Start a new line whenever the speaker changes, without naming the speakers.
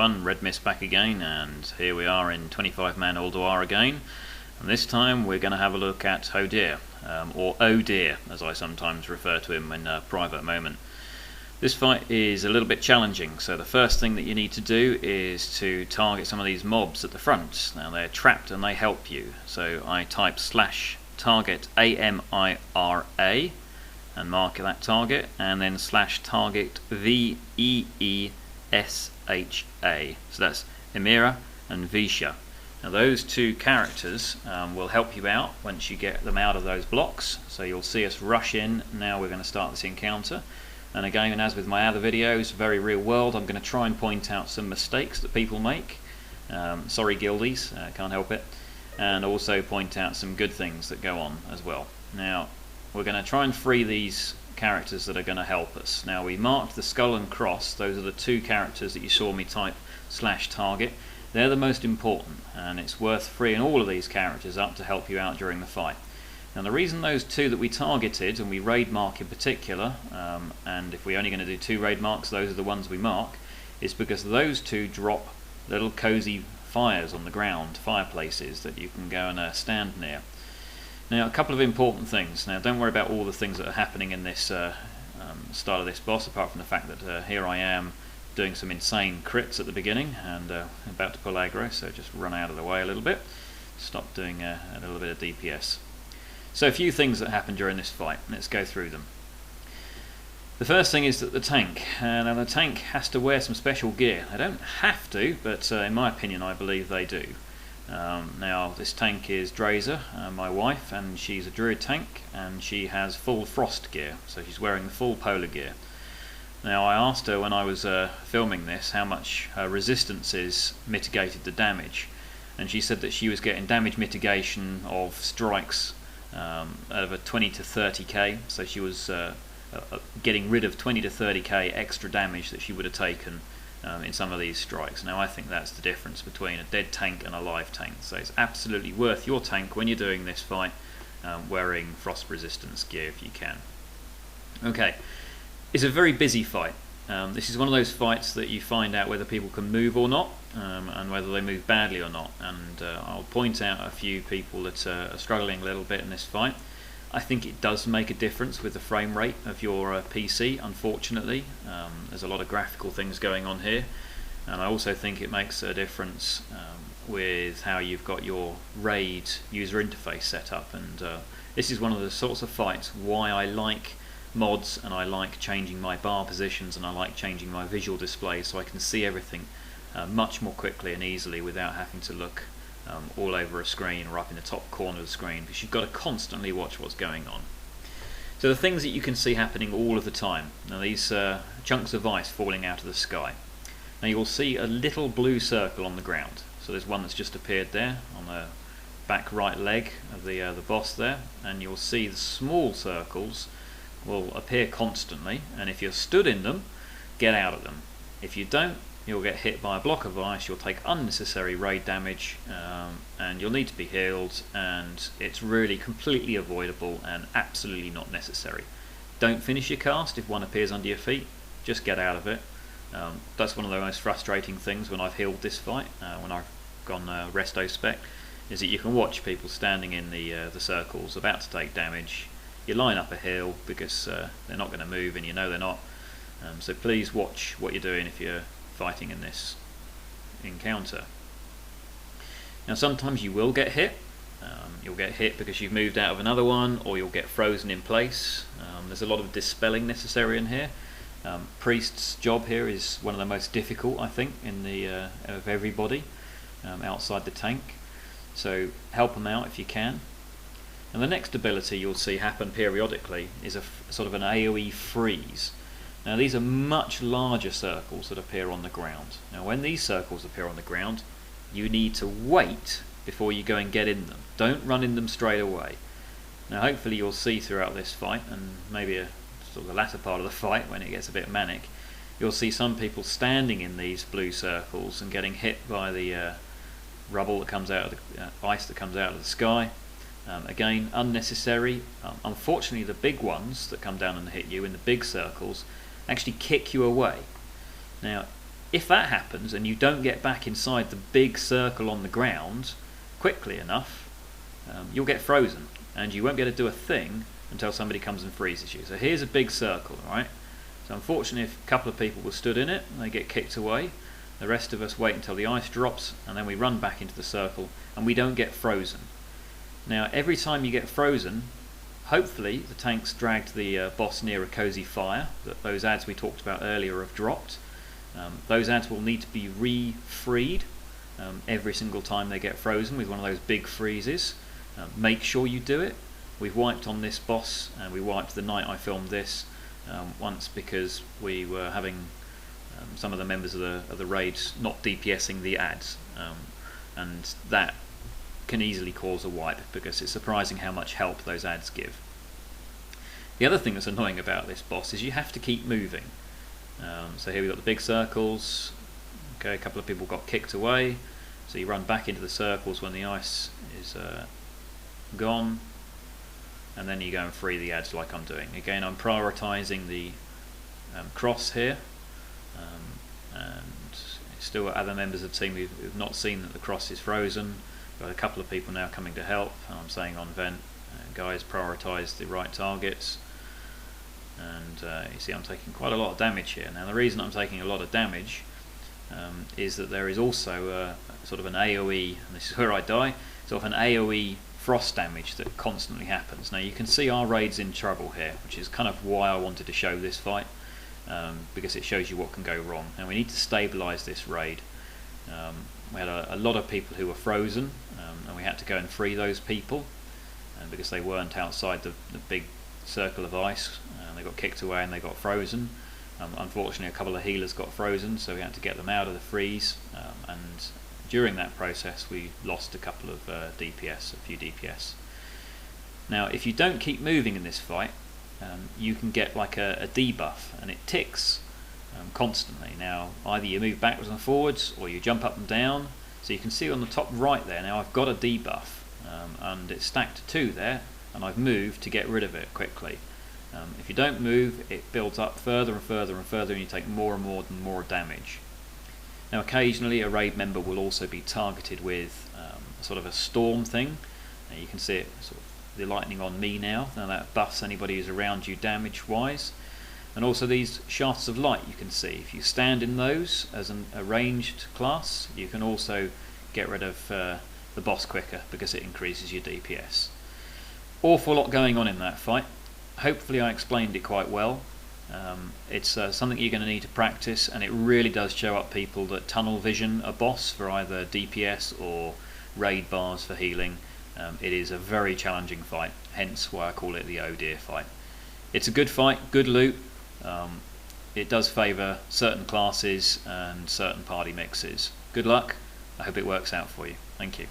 everyone, Redmist back again, and here we are in 25-man Ulduar again, and this time we're going to have a look at Hodir, or Odir as I sometimes refer to him in a private moment. This fight is a little bit challenging, so the first thing that you need to do is to target some of these mobs at the front. Now they're trapped and they help you, so I type /target AMIRA and mark that target, and then /target VEESHA. So that's Emira and Visha. Now those two characters will help you out once you get them out of those blocks. So you'll see us rush in. Now we're going to start this encounter. And again, as with my other videos, very real world, I'm going to try and point out some mistakes that people make. Sorry guildies, can't help it. And also point out some good things that go on as well. Now we're going to try and free these characters that are going to help us. Now we marked the skull and cross. Those are the two characters that you saw me type /target. They're the most important, and it's worth freeing all of these characters up to help you out during the fight. Now the reason those two that we targeted, and we raid mark in particular, and if we're only going to do 2 raid marks, those are the ones we mark, is because those two drop little cozy fires on the ground, fireplaces that you can go and stand near. Now a couple of important things. Now don't worry about all the things that are happening in this start of this boss, apart from the fact that here I am doing some insane crits at the beginning and about to pull aggro, so just run out of the way a little bit. Stop doing a little bit of DPS. So a few things that happen during this fight. Let's go through them. The first thing is that the tank. Now the tank has to wear some special gear. They don't have to, but in my opinion I believe they do. Now this tank is Drazer, my wife, and she's a druid tank, and she has full frost gear, so she's wearing the full polar gear. Now I asked her when I was filming this how much her resistances mitigated the damage, and she said that she was getting damage mitigation of strikes over 20 to 30k, so she was getting rid of 20 to 30k extra damage that she would have taken in some of these strikes. Now I think that's the difference between a dead tank and a live tank, so it's absolutely worth your tank when you're doing this fight wearing frost resistance gear if you can. Okay, it's a very busy fight. This is one of those fights that you find out whether people can move or not, and whether they move badly or not, and I'll point out a few people that are struggling a little bit in this fight. I think it does make a difference with the frame rate of your PC, unfortunately. There's a lot of graphical things going on here, and I also think it makes a difference with how you've got your raid user interface set up, and this is one of the sorts of fights why I like mods, and I like changing my bar positions, and I like changing my visual display so I can see everything much more quickly and easily without having to look all over a screen or up in the top corner of the screen, because you've got to constantly watch what's going on. So the things that you can see happening all of the time. Now these chunks of ice falling out of the sky. Now you'll see a little blue circle on the ground. So there's one that's just appeared there on the back right leg of the boss there, and you'll see the small circles will appear constantly, and if you're stood in them, get out of them. If you don't, you'll get hit by a block of ice, you'll take unnecessary raid damage, and you'll need to be healed, and it's really completely avoidable and absolutely not necessary. Don't finish your cast if one appears under your feet, just get out of it. That's one of the most frustrating things when I've healed this fight, when I've gone resto spec, is that you can watch people standing in the circles about to take damage. You line up a hill because they're not going to move, and you know they're not, so please watch what you're doing if you're fighting in this encounter. Now sometimes you will get hit. You'll get hit because you've moved out of another one, or you'll get frozen in place. There's a lot of dispelling necessary in here. Priest's job here is one of the most difficult, I think, in the of everybody outside the tank, so help them out if you can. And the next ability you'll see happen periodically is a sort of an AoE freeze. Now these are much larger circles that appear on the ground. Now when these circles appear on the ground, you need to wait before you go and get in them. Don't run in them straight away. Now hopefully you'll see throughout this fight, and maybe sort of the latter part of the fight when it gets a bit manic, you'll see some people standing in these blue circles and getting hit by the rubble that comes out of the ice that comes out of the sky. Again, unnecessary. Unfortunately the big ones that come down and hit you in the big circles actually kick you away. Now If that happens and you don't get back inside the big circle on the ground quickly enough, you'll get frozen and you won't be able to do a thing until somebody comes and freezes you. So here's a big circle, right? So unfortunately, if a couple of people were stood in it, they get kicked away. The rest of us wait until the ice drops, and then we run back into the circle, and we don't get frozen. Now, every time you get frozen, hopefully the tank's dragged the boss near a cozy fire that those ads we talked about earlier have dropped. Those ads will need to be re-freed every single time they get frozen with one of those big freezes. Make sure you do it. We've wiped on this boss, and we wiped the night I filmed this once because we were having some of the members of the raids not DPSing the ads, and that can easily cause a wipe because it's surprising how much help those ads give. The other thing that's annoying about this boss is you have to keep moving. So here we've got the big circles. Okay, a couple of people got kicked away, so you run back into the circles when the ice is gone, and then you go and free the ads like I'm doing. Again, I'm prioritising the cross here, and still other members of the team who've not seen that the cross is frozen. Got a couple of people now coming to help, and I'm saying on vent, guys, prioritise the right targets. And you see I'm taking quite a lot of damage here. Now the reason I'm taking a lot of damage is that there is also sort of an AoE, and this is where I die, sort of an AoE frost damage that constantly happens. Now you can see our raid's in trouble here, which is kind of why I wanted to show this fight, because it shows you what can go wrong. And we need to stabilise this raid. We had a lot of people who were frozen, and we had to go and free those people because they weren't outside the big circle of ice, and they got kicked away and they got frozen. Unfortunately, a couple of healers got frozen, so we had to get them out of the freeze, and during that process we lost a couple of DPS, a few DPS. Now if you don't keep moving in this fight, you can get like a debuff, and it ticks constantly. Now either you move backwards and forwards or you jump up and down. So you can see on the top right there, now I've got a debuff, and it's stacked to 2 there, and I've moved to get rid of it quickly. If you don't move, it builds up further and further and further, and you take more and more damage. Now occasionally a raid member will also be targeted with sort of a storm thing. Now you can see it, sort of the lightning on me now. Now that buffs anybody who's around you damage wise. And also these shafts of light you can see. If you stand in those as a ranged class, you can also get rid of the boss quicker because it increases your DPS. Awful lot going on in that fight. Hopefully I explained it quite well. It's something you're going to need to practice, and it really does show up people that tunnel vision a boss for either DPS or raid bars for healing. It is a very challenging fight, hence why I call it the Hodir fight. It's a good fight, good loot. It does favour certain classes and certain party mixes. Good luck. I hope it works out for you. Thank you.